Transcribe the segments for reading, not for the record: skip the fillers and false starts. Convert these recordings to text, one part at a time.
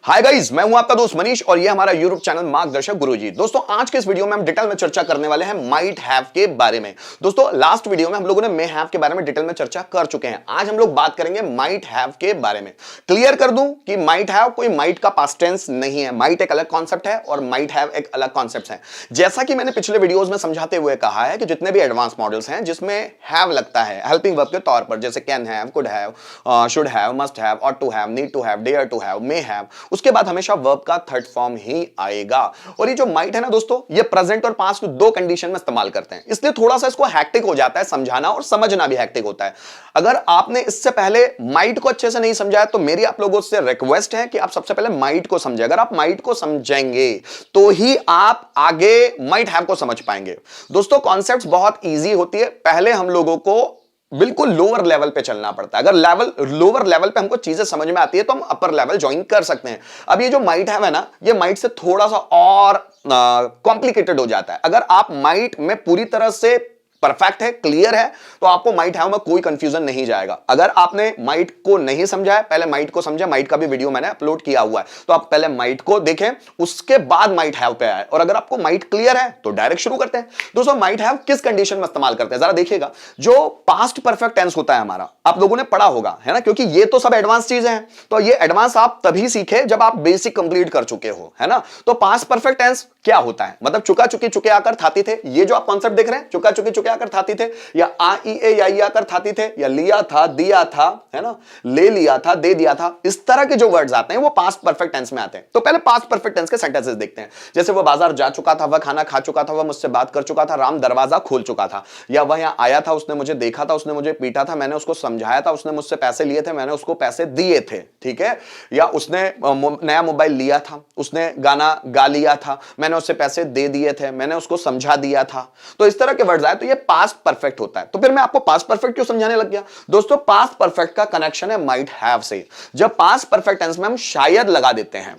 Hi guys, मैं हूं आपका दोस्त मनीष और ये हमारा यूट्यूब चैनल मार्गदर्शक गुरुजी। दोस्तों आज के इस वीडियो में हम डिटेल में चर्चा करने वाले हैं माइट हैव के बारे में। दोस्तों लास्ट वीडियो में हम लोगों ने मे हैव के बारे में डिटेल में चर्चा कर चुके हैं। आज हम लोग बात करेंगे माइट हैव के बारे में। क्लियर कर दूं कि माइट हैव कोई माइट का पास्ट टेंस नहीं है। माइट एक अलग कॉन्सेप्ट है और माइट हैव एक अलग कॉन्सेप्ट है। जैसा कि मैंने पिछले वीडियोज में समझाते हुए कहा है कि जितने भी एडवांस मॉडल्स हैं जिसमें हैव लगता है हेल्पिंग वर्ब के तौर पर, जैसे can have, could have, should have, must have, ought to have, need to have, dare to have, may have, उसके बाद हमेशा वर्ब का थर्ड फॉर्म ही आएगा। और ये जो माइट है ना दोस्तों, ये प्रेजेंट और पास्ट दो कंडीशन में इस्तेमाल करते हैं, इसलिए थोड़ा सा इसको हैक्टिक हो जाता है समझाना और समझना भी हैक्टिक होता है। अगर आपने इससे पहले माइट को अच्छे से नहीं समझा तो मेरी आप लोगों से रिक्वेस्ट है कि आप सबसे पहले माइट को समझें। अगर आप माइट को समझेंगे तो ही आप आगे माइट हैव को समझ पाएंगे। दोस्तों कॉन्सेप्ट्स बहुत इजी होती है, पहले हम लोगों को बिल्कुल लोअर लेवल पे चलना पड़ता है। अगर लोअर लेवल पे हमको चीजें समझ में आती है तो हम अपर लेवल ज्वाइन कर सकते हैं। अब ये जो माइट है ना, ये माइट से थोड़ा सा और कॉम्प्लिकेटेड हो जाता है। अगर आप माइट में पूरी तरह से परफेक्ट है, क्लियर है, तो आपको माइट हैव में कोई कंफ्यूजन नहीं जाएगा। अगर आपने माइट को नहीं समझा है, पहले माइट को समझा। माइट का भी वीडियो मैंने अपलोड किया हुआ है, तो आप पहले माइट को देखें, उसके बाद माइट हैव पे आए। और अगर आपको माइट क्लियर है तो डायरेक्ट शुरू करते हैं। दोस्तों माइट हैव किस कंडीशन में इस्तेमाल करते हैं जरा देखिएगा। जो पास्ट परफेक्ट टेंस होता है हमारा, आप लोगों ने पढ़ा होगा, है ना, क्योंकि ये तो सब एडवांस चीजें हैं। तो ये एडवांस आप तभी सीखे जब आप बेसिक कंप्लीट कर चुके हो, है ना। तो पास्ट परफेक्ट टेंस क्या होता है, मतलब चुका चुकी चुके आकर थाती थे। ये जो आप कॉन्सेप्ट देख रहे हैं, चुका चुकी चुके आकर थाती थे, या आ ई ए या ई आकर थाती थे, या लिया था, दिया था, है ना, ले लिया था, दे दिया था, इस तरह के जो वर्ड्स आते हैं वो पास्ट परफेक्ट टेंस में आते हैं। तो पहले पास्ट परफेक्ट टेंस के सेंटेंसेस देखते हैं। जैसे वह बाजार जा चुका था, वह खाना खा चुका था, वह मुझसे बात कर चुका था, राम दरवाजा खोल चुका था। या वह यहां आया था, उसने मुझे देखा था, उसने मुझे पीटा था, मैंने उसको समझाया था, उसने मुझसे पैसे लिए थे, मैंने उसको पैसे दिए थे। ठीक है। या उसने नया मोबाइल लिया था, उसने गाना गा लिया था, मैंने उससे पैसे दे दिए थे, मैंने उसको समझा दिया था। तो इस तरह के वर्ड्स आए तो ये पास्ट परफेक्ट होता है। तो फिर मैं आपको पास्ट परफेक्ट क्यों समझाने लग गया। दोस्तों पास्ट परफेक्ट का कनेक्शन है माइट हैव से। जब पास्ट परफेक्ट टेंस में हम शायद लगा देते हैं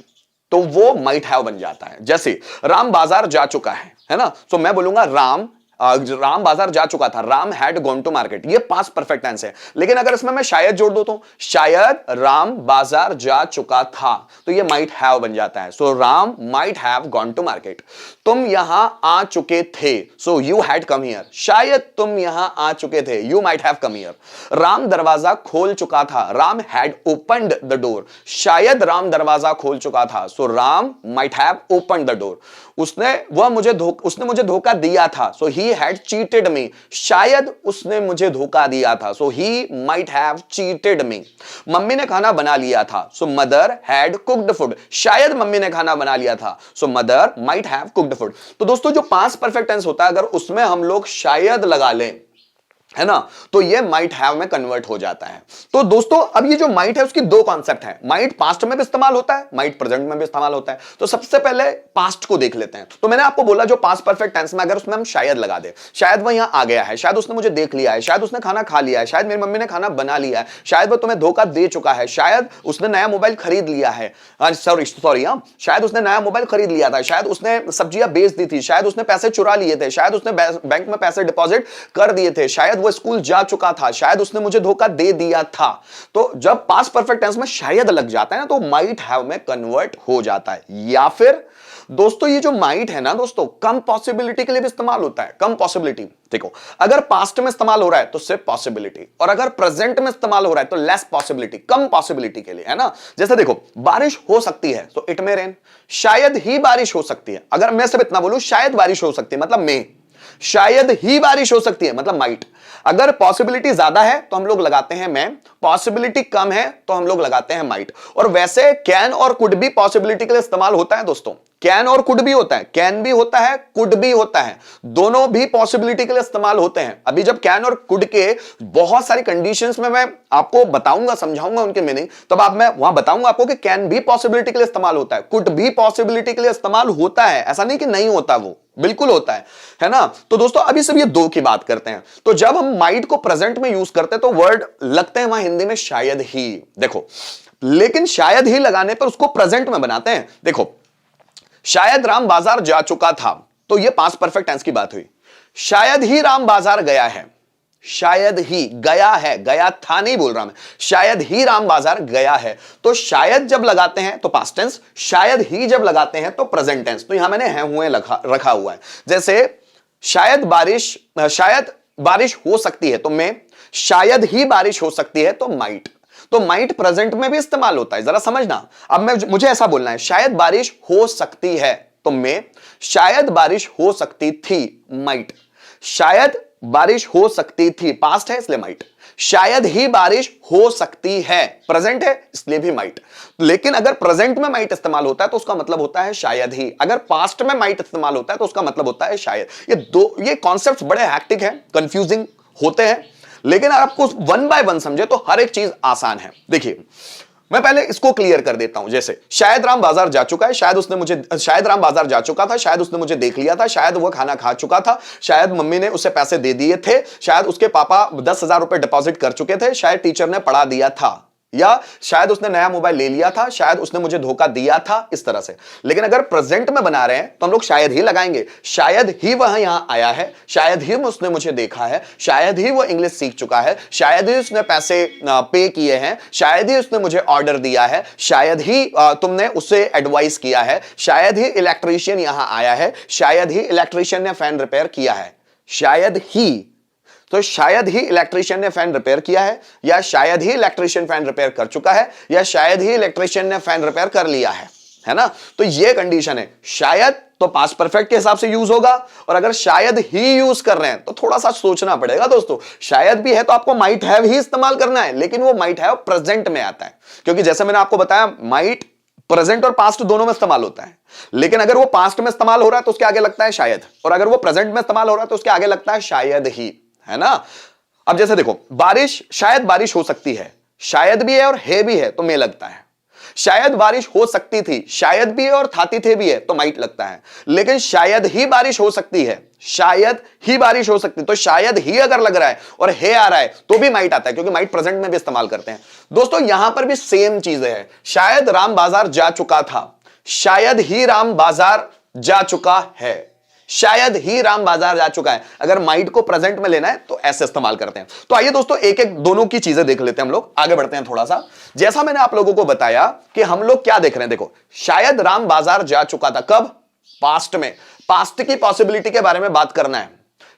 तो वो माइट हैव बन जाता है। जैसे राम बाजार जा चुका है ना, तो मैं बोलूंगा राम बाजार जा चुका था, Ram had gone to market. ये पास्ट परफेक्ट टेंस है। लेकिन अगर इसमें मैं शायद जोड़ दूं तो शायद राम बाजार जा चुका था, तो ये माइट हैव बन जाता है। So Ram might have gone to market. तुम यहां आ चुके थे, so you had come here. शायद तुम यहां आ चुके थे, you might have come here. Ram दरवाजा खोल चुका था, Ram had opened the door. शायद राम दरवाजा खोल चुका था, so Ram might have opened the door. उसने मुझे धोखा दिया था, so he had cheated me. शायद उसने मुझे धोखा दिया था, so he might have cheated me. Mummy ने खाना बना लिया था, so mother had cooked food. शायद मम्मी ने खाना बना लिया था, so mother might have cooked food. तो दोस्तों जो पास्ट परफेक्ट टेंस होता है, अगर उसमें हम लोग शायद लगा लें, है ना, तो ये माइट हैव में कन्वर्ट हो जाता है। तो दोस्तों अब ये जो माइट है उसकी दो कॉन्सेप्ट है। माइट पास्ट में भी इस्तेमाल होता है, माइट प्रेजेंट में भी इस्तेमाल होता है। तो सबसे पहले पास्ट को देख लेते हैं। तो मैंने आपको बोला जो पास्ट परफेक्ट टेंस में अगर उसमें हम शायद लगा दे, शायद वह यहां आ गया है, शायद उसने मुझे देख लिया है, शायद उसने खाना खा लिया है, शायद मेरी मम्मी ने खाना बना लिया है, शायद वह तुम्हें धोखा दे चुका है, शायद उसने नया मोबाइल खरीद लिया है, सॉरी शायद उसने नया मोबाइल खरीद लिया था, शायद उसने सब्जियां बेच दी थी, शायद उसने पैसे चुरा लिए थे, शायद उसने बैंक में पैसे डिपॉजिट कर दिए थे, शायद वो स्कूल जा चुका था, शायद उसने मुझे धोखा दे दिया था। तो जब पास्ट परफेक्ट टेंस में शायद लग जाता है ना, तो माइट हैव में कन्वर्ट हो जाता है। या फिर दोस्तों ये जो माइट है ना दोस्तों, कम पॉसिबिलिटी के लिए भी इस्तेमाल होता है। कम पॉसिबिलिटी देखो, अगर पास्ट में इस्तेमाल हो रहा है तो सिर्फ पॉसिबिलिटी, और अगर प्रेजेंट में इस्तेमाल हो रहा है तो लेस पॉसिबिलिटी, कम पॉसिबिलिटी के लिए, है ना। जैसे देखो बारिश हो सकती है तो इट मे रेन। शायद ही बारिश हो सकती है। अगर मैं सिर्फ इतना बोलूं शायद बारिश हो सकती है मतलब मे, शायद ही बारिश हो सकती है मतलब माइट। अगर पॉसिबिलिटी ज्यादा है तो हम लोग लगाते हैं मैं, पॉसिबिलिटी कम है तो हम लोग लगाते हैं माइट। और वैसे कैन और कुड भी पॉसिबिलिटी के लिए इस्तेमाल होता है दोस्तों। कैन और कुड भी होता है, कैन भी होता है, कुड भी होता है, दोनों भी पॉसिबिलिटी के लिए इस्तेमाल होते हैं। अभी जब कैन और कुड के बहुत सारी कंडीशंस में मैं आपको बताऊंगा, समझाऊंगा उनके मीनिंग, तब मैं वहां बताऊंगा आपको कि कैन भी पॉसिबिलिटी के लिए इस्तेमाल होता है, कुड भी पॉसिबिलिटी के लिए इस्तेमाल होता है। ऐसा नहीं कि नहीं होता, वो बिल्कुल होता है ना। तो दोस्तों अभी सब ये दो की बात करते हैं। तो जब हम माइट को प्रेजेंट में यूज करते हैं तो वर्ड लगते हैं वहां हिंदी में शायद ही, देखो, लेकिन शायद ही लगाने पर उसको प्रेजेंट में बनाते हैं। देखो शायद राम बाजार जा चुका था, तो ये पास्ट परफेक्ट टेंस की बात हुई। शायद ही राम बाजार गया है, शायद ही गया है, गया था नहीं बोल रहा मैं, शायद ही राम बाजार गया है। तो शायद जब लगाते हैं तो पास्ट टेंस, शायद ही जब लगाते हैं तो प्रेजेंट टेंस। तो यहां मैंने है हुए रखा हुआ है। जैसे शायद बारिश हो सकती है तो मे, शायद ही बारिश हो सकती है तो माइट। तो माइट प्रेजेंट में भी इस्तेमाल होता है, जरा समझना। अब मुझे ऐसा बोलना है, शायद बारिश हो सकती है तो मे, शायद बारिश हो सकती थी माइट। शायद बारिश हो सकती थी पास्ट है इसलिए माइट। शायद ही बारिश हो सकती है प्रेजेंट है इसलिए भी माइट। लेकिन अगर प्रेजेंट में माइट इस्तेमाल होता है तो उसका मतलब होता है शायद ही। अगर पास्ट में माइट इस्तेमाल होता है तो उसका मतलब होता है शायद। ये कॉन्सेप्ट्स बड़े हैक्टिक हैं, कंफ्यूजिंग होते हैं, लेकिन आपको वन बाय वन समझे तो हर एक चीज आसान है। देखिए मैं पहले इसको क्लियर कर देता हूं। जैसे शायद राम बाजार जा चुका है, शायद राम बाजार जा चुका था, शायद उसने मुझे देख लिया था, शायद वह खाना खा चुका था, शायद मम्मी ने उसे पैसे दे दिए थे, शायद उसके पापा 10,000 रुपए डिपॉजिट कर चुके थे, शायद टीचर ने पढ़ा दिया था, या शायद उसने नया मोबाइल ले लिया था, शायद उसने मुझे धोखा दिया था, इस तरह से। लेकिन अगर प्रेजेंट में बना रहे हैं तो हम लोग शायद ही लगाएंगे। शायद ही वह यहां आया है, शायद ही उसने मुझे देखा है, शायद ही वो इंग्लिश सीख चुका है, शायद ही उसने पैसे पे किए हैं, शायद ही उसने मुझे ऑर्डर दिया है, शायद ही तुमने उसे एडवाइस किया है, शायद ही इलेक्ट्रीशियन यहां आया है, शायद ही इलेक्ट्रीशियन ने फैन रिपेयर किया है। शायद ही, तो शायद ही इलेक्ट्रीशियन ने फैन रिपेयर किया है, या शायद ही इलेक्ट्रीशियन फैन रिपेयर कर चुका है, या शायद ही इलेक्ट्रीशियन ने फैन रिपेयर कर लिया है ना। तो ये कंडीशन है। शायद तो पास्ट परफेक्ट के हिसाब से यूज होगा, और अगर शायद ही यूज कर रहे हैं तो थोड़ा सा सोचना पड़ेगा दोस्तों। शायद भी है तो आपको माइट हैव ही इस्तेमाल करना है, लेकिन वो माइट हैव प्रेजेंट में आता है, क्योंकि जैसे मैंने आपको बताया माइट प्रेजेंट और पास्ट दोनों में इस्तेमाल होता है। लेकिन अगर वो पास्ट में इस्तेमाल हो रहा है तो उसके आगे लगता है शायद, और अगर वो प्रेजेंट में इस्तेमाल हो रहा है तो उसके आगे लगता है शायद ही, है ना। अब जैसे देखो, शायद बारिश हो सकती है, शायद भी है और है भी है तो मे लगता है। शायद बारिश हो सकती थी, शायद भी है और थाती थे भी है तो माइट लगता है। लेकिन शायद ही बारिश हो सकती है, शायद ही बारिश हो सकती, तो शायद ही अगर लग रहा है और है आ रहा है तो भी माइट आता है, क्योंकि माइट प्रेजेंट में भी इस्तेमाल करते हैं। दोस्तों यहां पर भी सेम चीजें हैं। शायद राम बाजार जा चुका था, शायद ही राम बाजार जा चुका है, शायद ही राम बाजार जा चुका है। अगर माइट को प्रेजेंट में लेना है तो ऐसे इस्तेमाल करते हैं। तो आइए दोस्तों एक एक दोनों की चीजें देख लेते हैं, हम लोग आगे बढ़ते हैं थोड़ा सा। जैसा मैंने आप लोगों को बताया कि हम लोग क्या देख रहे हैं, देखो शायद राम बाजार जा चुका था, कब? पास्ट में। पास्ट की पॉसिबिलिटी के बारे में बात करना है।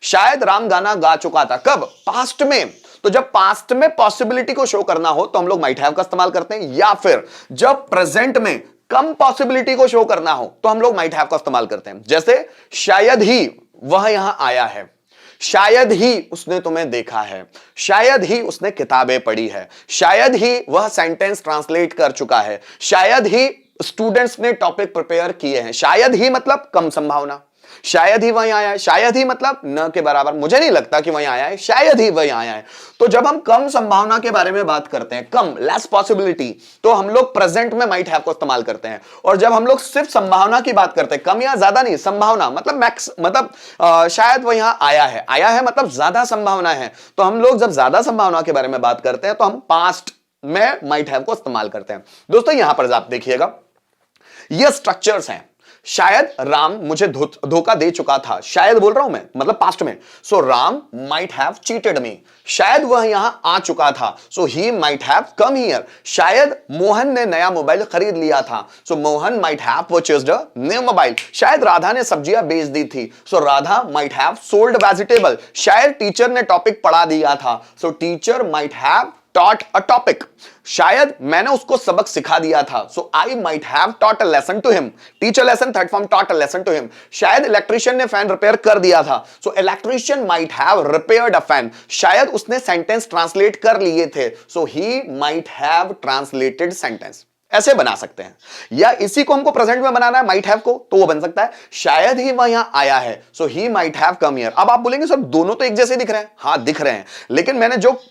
शायद राम गाना गा चुका था, कब? पास्ट में। तो जब पास्ट में पॉसिबिलिटी को शो करना हो तो हम लोग माइट हैव का इस्तेमाल करते हैं, या फिर जब प्रेजेंट में कम पॉसिबिलिटी को शो करना हो तो हम लोग माइट हैव का इस्तेमाल करते हैं। जैसे शायद ही वह यहां आया है, शायद ही उसने तुम्हें देखा है, शायद ही उसने किताबें पढ़ी है, शायद ही वह सेंटेंस ट्रांसलेट कर चुका है, शायद ही स्टूडेंट्स ने टॉपिक प्रिपेयर किए हैं। शायद ही मतलब कम संभावना, शायद ही वहीं आया है, शायद ही मतलब न के बराबर, मुझे नहीं लगता कि वहीं आया है, शायद ही वहीं आया है। तो जब हम कम संभावना के बारे में बात करते हैं, कम, लेस पॉसिबिलिटी, तो हम लोग प्रेजेंट में माइट हैव को इस्तेमाल करते हैं। और जब हम लोग सिर्फ संभावना की बात करते हैं, कम या ज्यादा नहीं, संभावना मतलब मैक्स, मतलब शायद वह यहां आया है मतलब ज्यादा संभावना है, तो हम लोग जब ज्यादा संभावना के बारे में बात करते हैं तो हम पास्ट में माइट हैव को इस्तेमाल करते हैं। दोस्तों यहां पर आप देखिएगा, ये स्ट्रक्चर्स हैं। शायद राम मुझे धोखा दे चुका था, शायद बोल रहा हूं मैं, मतलब पास्ट में। So Ram might have cheated me. शायद वह यहां आ चुका था, so he might have come here. शायद मोहन ने नया मोबाइल खरीद लिया था, so Mohan might have purchased a new mobile. शायद राधा ने सब्जियां बेच दी थी, so Radha might have sold vegetable. शायद टीचर ने टॉपिक पढ़ा दिया था, so teacher might have taught a topic. शायद मैंने उसको सबक सिखा दिया था, so I might have taught a lesson to him. Teach a lesson, third form taught a lesson to him. शायद इलेक्ट्रीशियन ने फैन रिपेयर कर दिया था, so electrician might have repaired a fan. शायद उसने सेंटेंस ट्रांसलेट कर लिए थे, so he might have translated sentence. ऐसे बना सकते हैं, या इसी को हमको प्रेजेंट में बनाना है माइट हैव को, तो वो बन सकता है शायद ही वह यहां आया है, so he might have come here. अब आप बोलेंगे सर दोनों तो एक जैसे दिख रहे हैं, हाँ दिख रहे हैं, लेकिन मैंने जो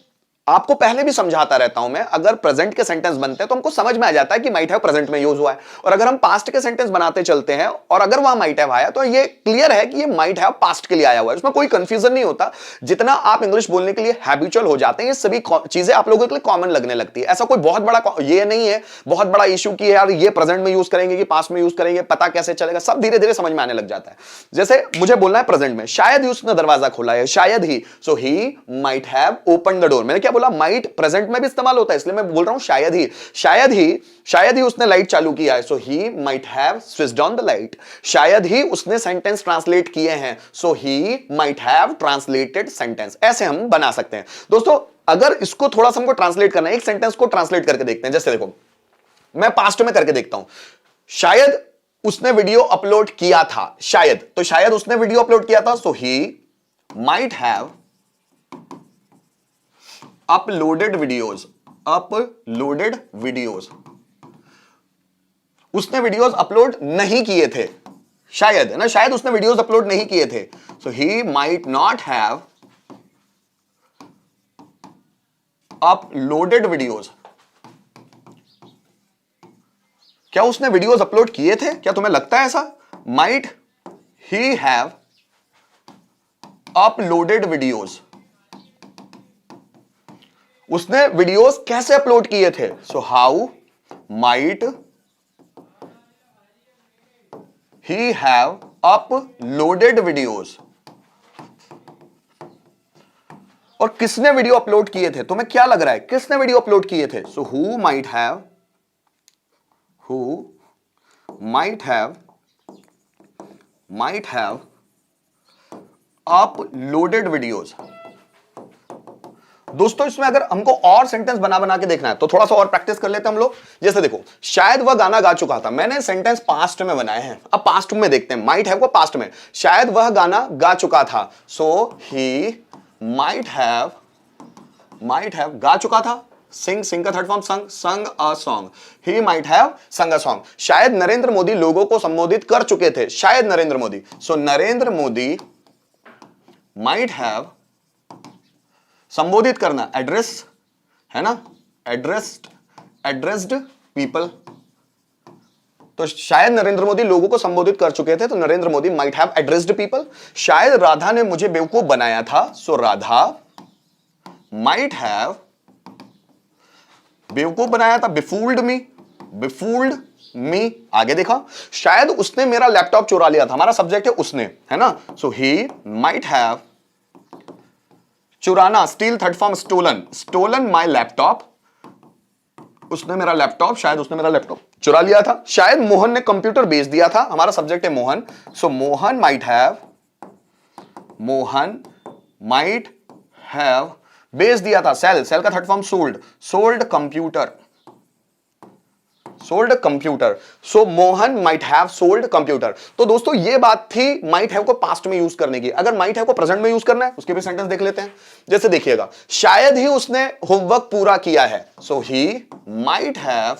आपको पहले भी समझाता रहता हूं मैं, अगर प्रेजेंट के सेंटेंस बनते हैं तो हमको समझ में आ जाता है कि माइट हैव प्रेजेंट में यूज हुआ है, और अगर हम पास्ट के सेंटेंस बनाते चलते हैं और अगर वहां माइट हैव आया तो ये क्लियर है कि ये माइट हैव पास्ट के लिए आया हुआ है, उसमें कोई कंफ्यूजन नहीं होता। जितना आप इंग्लिश बोलने के लिए हैबिचुअल हो जाते हैं, ये सभी चीजें आप लोगों के लिए कॉमन लगने लगती है। ऐसा कोई बहुत बड़ा ये नहीं है, बहुत बड़ा इशू की यार ये प्रेजेंट में यूज करेंगे कि पास्ट में यूज करेंगे, पता कैसे चलेगा, सब धीरे धीरे समझ में आने लग जाता है। जैसे मुझे बोलना है प्रेजेंट में, शायद ही उसने दरवाजा खोला है, शायद ही, so he might have open the door. मैंने क्या बोला, माइट प्रेजेंट में भी इस्तेमाल होता है, इसलिए मैं बोल रहा हूं शायद ही, शायद ही उसने लाइट चालू किया है, so he might have switched on the light. शायद ही उसने सेंटेंस ट्रांसलेट किए हैं, so he might have translated sentence. ऐसे हम बना सकते हैं दोस्तों। अगर इसको थोड़ा सा हमको ट्रांसलेट करना है, एक सेंटेंस को ट्रांसलेट करके देखते हैं। जैसे देखो, मैं पास्ट में करके देखता हूं, शायद उसने वीडियो अपलोड किया था, शायद, तो शायद उसने वीडियो अपलोड किया था, so he might have uploaded videos. उसने वीडियोज अपलोड नहीं किए थे, शायद, है ना, शायद उसने वीडियोज अपलोड नहीं किए थे, so he might not have uploaded videos. क्या उसने वीडियोज अपलोड किए थे? क्या तुम्हें लगता है ऐसा? Might he have uploaded videos. उसने वीडियोस कैसे अपलोड किए थे? So how might he have uploaded videos. और किसने वीडियो अपलोड किए थे? तुम्हें क्या लग रहा है किसने वीडियो अपलोड किए थे? सो who might have uploaded videos. दोस्तों इसमें अगर हमको और सेंटेंस बना के देखना है तो थोड़ा सा और प्रैक्टिस कर लेते हैं हम लोग। जैसे देखो, शायद वह गाना गा चुका था, मैंने सेंटेंस पास्ट में बनाए हैं, अब पास्ट में देखते हैं, माइट हैव को पास्ट में, शायद वह गाना गा चुका था, सो ही माइट हैव गा चुका था, सिंग का थर्ड फॉर्म संग a song, he might have संग अ सॉन्ग। शायद नरेंद्र मोदी लोगों को संबोधित कर चुके थे, शायद नरेंद्र मोदी, सो नरेंद्र मोदी माइट हैव, संबोधित करना, एड्रेस, है ना, एड्रेस्ड पीपल, तो शायद नरेंद्र मोदी लोगों को संबोधित कर चुके थे, तो Narendra Modi might have addressed people. शायद राधा ने मुझे बेवकूफ बनाया था, सो राधा माइट हैव बेवकूफ बनाया था, बिफूल्ड मी। आगे देखा, शायद उसने मेरा लैपटॉप चुरा लिया था, हमारा सब्जेक्ट है उसने, है ना, सो ही माइट हैव, चुराना, steal third form stolen my laptop, उसने मेरा लैपटॉप, शायद उसने मेरा लैपटॉप चुरा लिया था। शायद मोहन ने कंप्यूटर बेच दिया था, हमारा सब्जेक्ट है मोहन, सो मोहन माइट हैव बेच दिया था, सेल का third form sold computer, so Mohan might have sold computer. तो दोस्तों ये बात थी माइट हैव को पास्ट में यूज करने की। अगर माइट हैव को प्रेजेंट में यूज करना है उसके भी सेंटेंस देख लेते हैं। जैसे देखिएगा, शायद ही उसने होमवर्क पूरा किया है, so he might have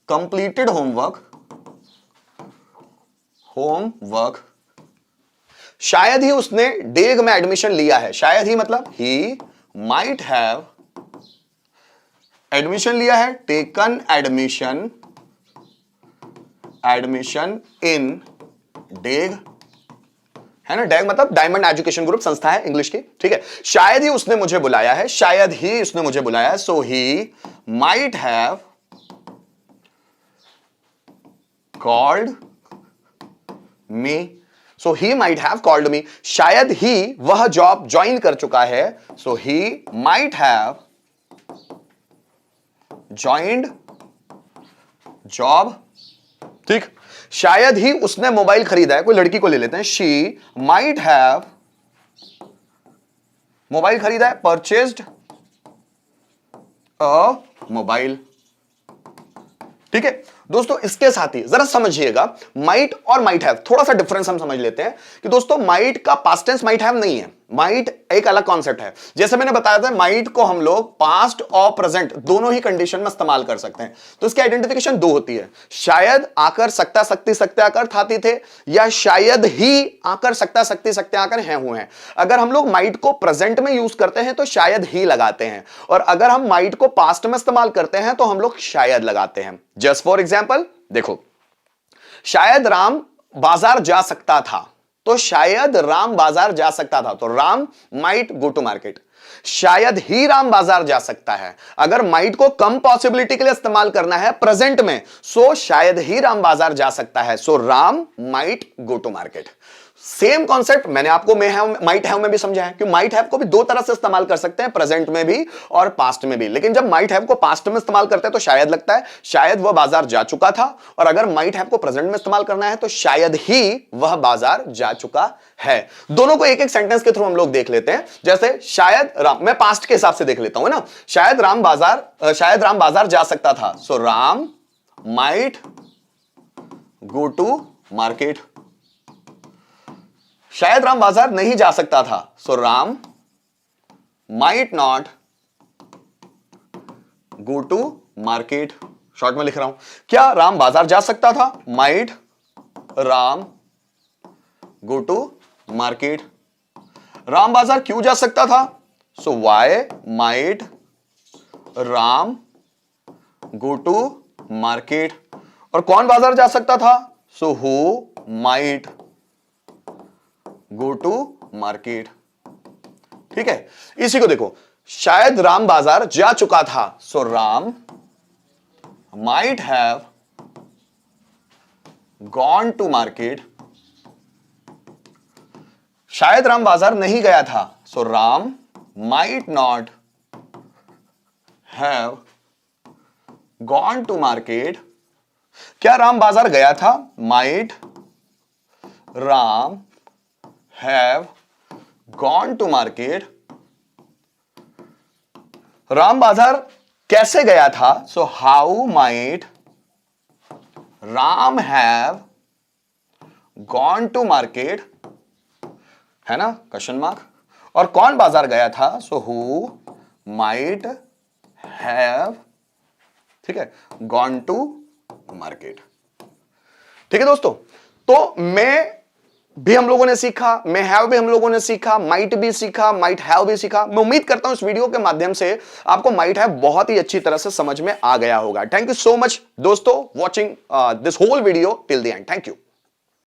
completed homework. शायद ही उसने डेग में एडमिशन लिया है, शायद ही मतलब ही माइट हैव एडमिशन लिया है, टेकन एडमिशन इन डेग, है ना, डेग मतलब डायमंड एजुकेशन ग्रुप संस्था है इंग्लिश की, ठीक है। शायद ही उसने मुझे बुलाया है, so he might have called me, शायद ही वह जॉब ज्वाइन कर चुका है, so he might have joined job, ठीक। शायद ही उसने मोबाइल खरीदा है, कोई लड़की को ले लेते हैं, शी माइट हैव मोबाइल खरीदा है, परचेज्ड अ मोबाइल, ठीक है। दोस्तों इसके साथ ही जरा समझिएगा, माइट और माइट हैव थोड़ा सा डिफरेंस हम समझ लेते हैं कि दोस्तों माइट का पास्ट टेंस माइट हैव नहीं है, माइट एक अलग कॉन्सेप्ट है। जैसे मैंने बताया था, माइट को हम लोग पास्ट और प्रेजेंट दोनों ही कंडीशन में इस्तेमाल कर सकते हैं। तो इसकी आइडेंटिफिकेशन दो होती है, शायद आकर सकता सकती सकते आकर थाती थे, या शायद ही आकर सकता सकती सकते आकर हैं हुए हैं। अगर हम लोग माइट को प्रेजेंट में यूज करते हैं तो शायद ही लगाते हैं, और अगर हम माइट को पास्ट में इस्तेमाल करते हैं तो हम लोग शायद लगाते हैं। जस्ट फॉर एग्जाम्पल देखो, शायद राम बाजार जा सकता था, तो शायद राम बाजार जा सकता था, तो Ram might go to market. शायद ही राम बाजार जा सकता है, अगर माइट को कम पॉसिबिलिटी के लिए इस्तेमाल करना है प्रेजेंट में, सो शायद ही राम बाजार जा सकता है, so Ram might go to market. Same concept मैंने आपको मे हैव माइट हैव में भी समझा है कि माइट हैव को भी दो तरह से इस्तेमाल कर सकते हैं, प्रेजेंट में भी और पास्ट में भी। लेकिन जब माइट हैव को पास्ट में इस्तेमाल करते हैं तो शायद लगता है शायद वह बाजार जा चुका था, और अगर माइट हैव को प्रेजेंट में इस्तेमाल करना है तो शायद ही वह बाजार जा चुका है। दोनों को एक एक सेंटेंस के थ्रू हम लोग देख लेते हैं। जैसे शायद राम, मैं पास्ट के हिसाब से देख लेता हूं ना, शायद राम बाजार जा सकता था, so Ram might go to market. शायद राम बाजार नहीं जा सकता था, so Ram might not go to market. Short में लिख रहा हूं, क्या राम बाजार जा सकता था? Might Ram go to market. Ram बाजार क्यों जा सकता था? So why might Ram go to market. और कौन बाजार जा सकता था? So who might go to market. ठीक है, इसी को देखो, शायद राम बाजार जा चुका था, so Ram might have gone to market. शायद राम बाजार नहीं गया था, so Ram might not have gone to market. क्या राम बाजार गया था? Might Ram have gone to market। Ram बाजार कैसे गया था? So how might Ram have gone to market, है ना क्वेश्चन मार्क। और कौन बाजार गया था? So who might have, ठीक है, gone to market। ठीक है दोस्तों, तो मैं भी हम लोगों ने सीखा, मे हैव भी हम लोगों ने सीखा, माइट भी सीखा, माइट हैव भी सीखा। मैं उम्मीद करता हूं इस वीडियो के माध्यम से आपको माइट हैव बहुत ही अच्छी तरह से समझ में आ गया होगा। थैंक यू सो मच दोस्तों, watching this whole video till the end. Thank you.